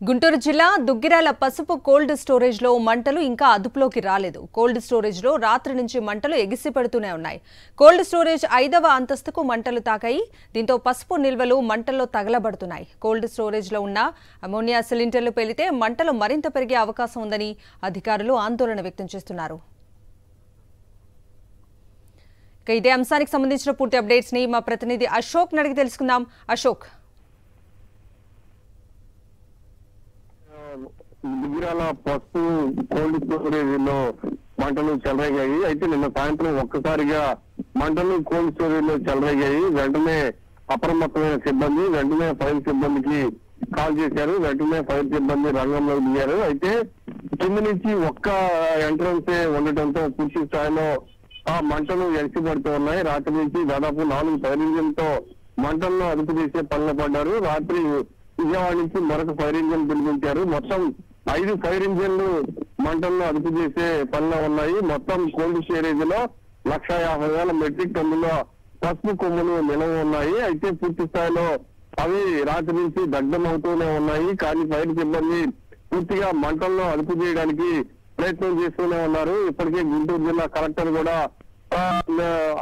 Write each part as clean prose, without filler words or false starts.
గుంటూరు జిల్లా దుగ్గిరాల పసుపు cold storage లో మంటలు ఇంకా అదుపులోకి రాలేదు. కోల్డ్ స్టోరేజ్ లో రాత్రి నుంచి మంటలు ఎగిసిపడుతూనే ఉన్నాయి. కోల్డ్ స్టోరేజ్ 5వ అంతస్తుకు మంటలు తాకాయి. దీంతో పసుపు నిల్వలు మంటల్లో తగలబడుతున్నాయి. కోల్డ్ స్టోరేజ్ లో ఉన్న అమోనియా సిలిండర్లు పేలితే మంటలు మరింత పెరిగే అవకాశం ఉందని అధికారులు ఆందోళన వ్యక్తం చేస్తున్నారు. ఇదే అంశానికి సంబంధించిన పూర్తి అప్డేట్స్ ని మా ప్రతినిధి అశోక్ అడిగి తెలుసుకుందాం. అశోక్, దుగ్గిరాల పసుపు కోల్డ్ స్టోరేజ్ లో మంటలు చెలరేగాయి. అయితే నిన్న సాయంత్రం ఒక్కసారిగా మంటలు కోల్డ్ స్టోరేజ్ లో చెలరేగాయి. వెంటనే అప్రమత్తమైన సిబ్బంది వెంటనే ఫైర్ సిబ్బందికి కాల్ చేశారు. వెంటనే ఫైర్ సిబ్బంది రంగంలోకి దిగారు. అయితే కింద నుంచి ఒక్క ఎంట్రన్స్ ఉండటంతో పూర్తి స్థాయిలో ఆ మంటలు ఎగిసిపడుతూ ఉన్నాయి. రాత్రి నుంచి దాదాపు 4 ఫైర్ ఇంజిన్తో మంటలను అదుపు చేసే పనులు పడ్డారు. రాత్రి విజయవాడ నుంచి మరొక ఫైర్ ఇంజిన్ పిలిపించారు. మొత్తం 5 ఫైర్ ఇంజిన్లు మంటలను అదుపు చేసే పనులు ఉన్నాయి. మొత్తం కోల్డ్ స్టోరేజ్ లో 1,50,000 మెట్రిక్ టన్నుల పసుపు కొమ్ములు నిలవ ఉన్నాయి. అయితే పూర్తి స్థాయిలో అవి రాత్రి నుంచి దగ్ధమవుతూనే ఉన్నాయి. కానీ ఫైర్ సిబ్బంది పూర్తిగా మంటలను అదుపు చేయడానికి ప్రయత్నం చేస్తూనే ఉన్నారు. ఇప్పటికే గుంటూరు జిల్లా కలెక్టర్ కూడా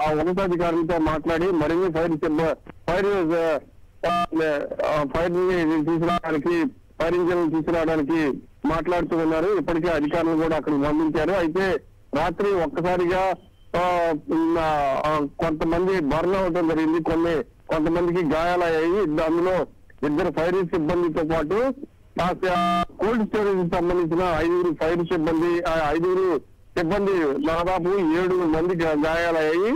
ఆ ఉన్నతాధికారులతో మాట్లాడి మరిన్ని ఫైర్ ఇంజిన్ తీసుకురావడానికి మాట్లాడుతూ ఉన్నారు. ఇప్పటికే అధికారులు కూడా అక్కడికి పంపించారు. అయితే రాత్రి ఒక్కసారిగా కొంతమంది బర్న్ అవడం జరిగింది. కొంతమందికి గాయాలయ్యాయి. అందులో 2 ఫైర్ సిబ్బందితో పాటు కోల్డ్ స్టోరేజ్ కి సంబంధించిన 5 ఫైర్ సిబ్బంది 5 సిబ్బంది దాదాపు 7 మంది గాయాలయ్యాయి.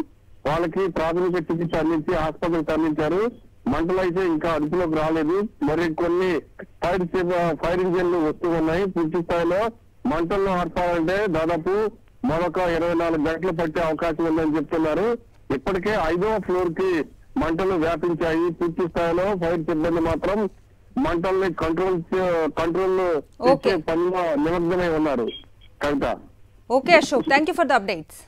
వాళ్ళకి ప్రాథమిక చికిత్స అందించి ఆసుపత్రికి తరలించారు. మంటలు అయితే ఇంకా అదుపులోకి రాలేదు. మరి కొన్ని ఫైర్ ఇంజిన్లు వస్తూ ఉన్నాయి. పూర్తి స్థాయిలో మంటలను ఆర్పాలంటే దాదాపు మరొక 24 గంటలు పట్టే అవకాశం ఉందని చెప్తున్నారు. ఇప్పటికే 5వ ఫ్లోర్ కి మంటలు వ్యాపించాయి. పూర్తి స్థాయిలో ఫైర్ సిబ్బంది మాత్రం మంటల్ని కంట్రోల్ చేసే పనిలో నిమగ్నమై ఉన్నారు. Kavitha. Okay Ashok, thank you for the updates.